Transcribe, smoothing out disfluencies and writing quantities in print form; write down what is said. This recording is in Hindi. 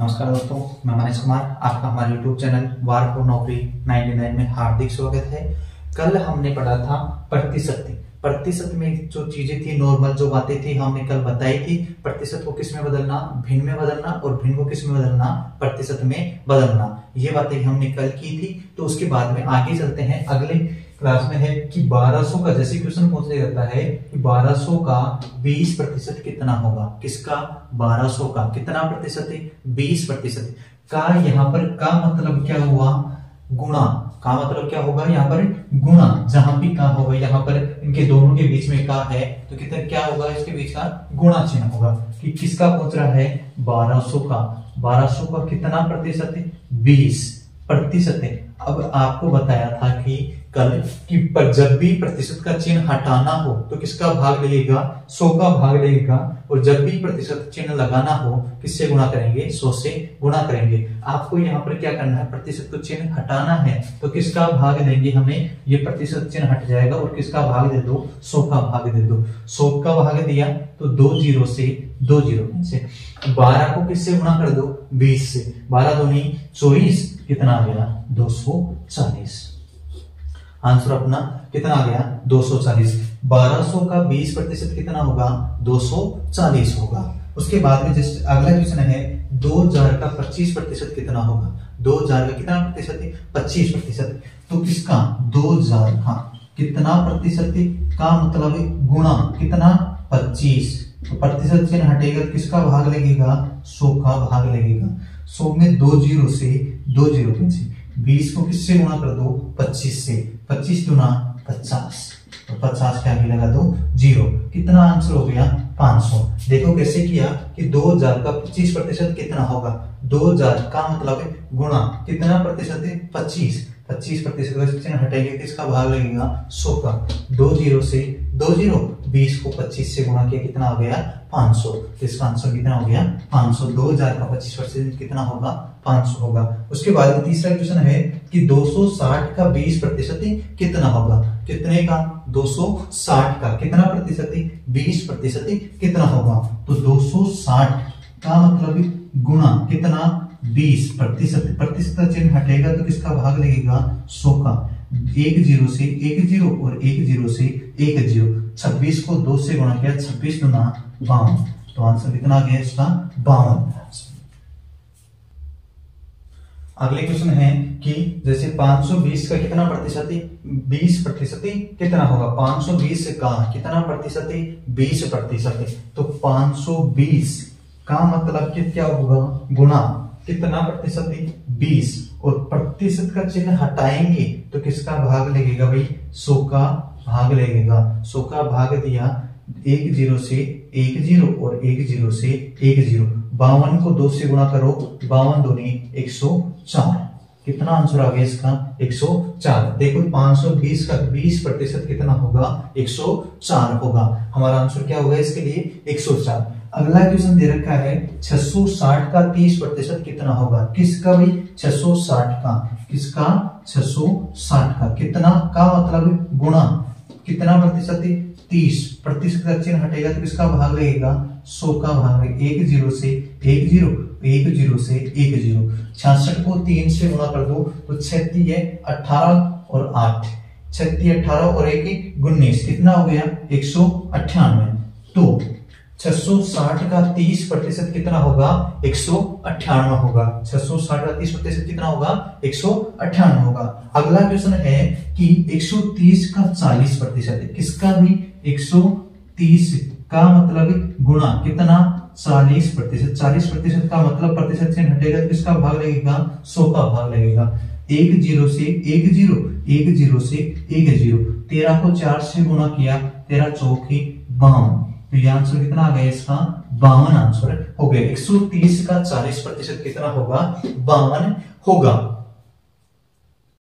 नमस्कार दोस्तों, मैं मनीष कुमार। आपका हमारे YouTube चैनल वार फॉर नौकरी 99 में हार्दिक स्वागत है। कल हमने पढ़ा था प्रतिशत। प्रतिशत में जो चीजें थी, नॉर्मल जो बातें थी, हमने कल बताई थी। प्रतिशत को किस में बदलना, भिन्न में बदलना, और भिन्न को किस में बदलना, प्रतिशत में बदलना। ये बातें हमने कल की थी। तो उसके बाद में आगे चलते हैं। अगले क्लास में है कि 1200 का, जैसे क्वेश्चन पूछा जाता है कि 1200 का 20% कितना होगा। किसका? 1200 का कितना प्रतिशत है? 20% का। यहाँ पर का मतलब क्या हुआ? गुणा। का मतलब क्या होगा? यहाँ पर गुणा। जहां भी का होगा, यहाँ पर इनके दोनों के बीच में का है तो कितना क्या होगा? इसके बीच का गुणा चिन्ह होगा। कि किसका पूछ रहा है? 1200 का। 1200 का कितना प्रतिशत है? 20% है। अब आपको बताया था कि कल कि पर जब भी प्रतिशत का चिन्ह हटाना हो तो किसका भाग लगेगा? 100 का भाग लगेगा। और जब भी प्रतिशत चिन्ह लगाना हो किससे गुणा करेंगे? 100 से गुणा करेंगे। आपको यहाँ पर क्या करना है? प्रतिशत को चिन्ह हटाना है तो किसका भाग देंगे हमें? ये प्रतिशत चिन्ह हट जाएगा और किसका भाग दे दो? 100 का भाग दे दो। 100 का भाग दिया तो 2 जीरो से 2 जीरो से 12 को किससे गुणा कर दो? 20 से। 12 दूनी 24। कितना आ गया? 240। आंसर अपना कितना आ गया? 240। 1200 का 20% कितना होगा? 240 होगा। उसके बाद में जस्ट अगला क्वेश्चन है 2000 का 25% कितना होगा? 2000 का कितना प्रतिशत है? 25%। तो किसका? 2000 का कितना प्रतिशत का मतलब गुणा कितना? 25। तो प्रतिशत चिन्ह हटेगा तो किसका भाग लगेगा? 100 का भाग लगेगा। 100 में 2 जीरो से 2 जीरो से 20 को किससे गुणा कर दो? 25 से। 25 गुना 50। तो 50 के आगे लगा दो 0। कितना आंसर हो गया? 500। देखो कैसे किया कि 2000 का 25% कितना होगा? 2000 का मतलब है गुणा कितना प्रतिशत है? 25। 25% चिन्ह हटेगा किसका भाग लगेगा? 100 का। 2 जीरो से 2 जीरो। 20 को 25 से गुणा किया कितना हो गया? 500। तो इसका आंसर कितना हो गया? 500। 2000 का 25% कितना होगा? 500 होगा। उसके बाद तीसरा क्वेश्चन है कि 260 का 20% कितना होगा? कितने का? 260 का कितना प्रतिशत? 20% कितना होगा? तो 260 का मतलब गुणा कितना? 20%। प्रतिशत चिन्ह हटेगा तो किसका भाग लगेगा? 100 का। 1 जीरो से 1 जीरो और 1 जीरो से 1 जीरो। 26 को 2 से गुणा किया, 26 गुना 52। तो आंसर कितना आ गया इसका? 52। अगले क्वेश्चन है कि जैसे 520 का कितना प्रतिशत है? 20% कितना होगा? 520 का कितना प्रतिशत है? 20%। तो 520 का मतलब क्या होगा? गुणा कितना प्रतिशत है? 20। और प्रतिशत का चिन्ह हटाएंगे तो किसका भाग लगेगा भाई? 100 का भाग लगेगा। 100 का भाग दिया 1 जीरो से 1 जीरो और 1 जीरो से 1 जीरो। 52 को 2 से गुणा करो, 52 दूनी 104। कितना आंसर आ गया इसका? 104। देखो 520 का 20% कितना होगा? 104 होगा। हमारा आंसर क्या होगा इसके लिए? 104। अगला क्वेश्चन दे रखा है 660 का 30% कितना होगा? किसका भाई? 660 का। किसका? 660 का कितना का मतलब गुणा कितना प्रतिशत? 30%। का चिन्ह हटेगा तो किसका भाग लगेगा? 100 का भाग लगेगा। 1 जीरो से 1 जीरो, 1 जीरो से 1 जीरो। 66 को 3 से गुणा कर दो तो 36 है 18 और 8। 36 18 और 1 19। कितना हो गया? 198। तो 660 का 30% कितना होगा? 198 होगा। 660 का 30% कितना होगा? 198 होगा। अगला क्वेश्चन है कि 130 का 40% है। किसका भी? 130 का मतलब गुणा कितना? 40%। 40% का मतलब प्रतिशत चिन्ह हटेगा तो किसका भाग लगेगा? 100 का भाग लगेगा। 1 जीरो से 1 जीरो, 1 जीरो से 1 जीरो। 13 को 4 से गुणा किया, 13 चौकी 52। तो ये आंसर कितना आ गया इसका? 52 आंसर हो गया। 130 का 40% कितना होगा? 52 होगा।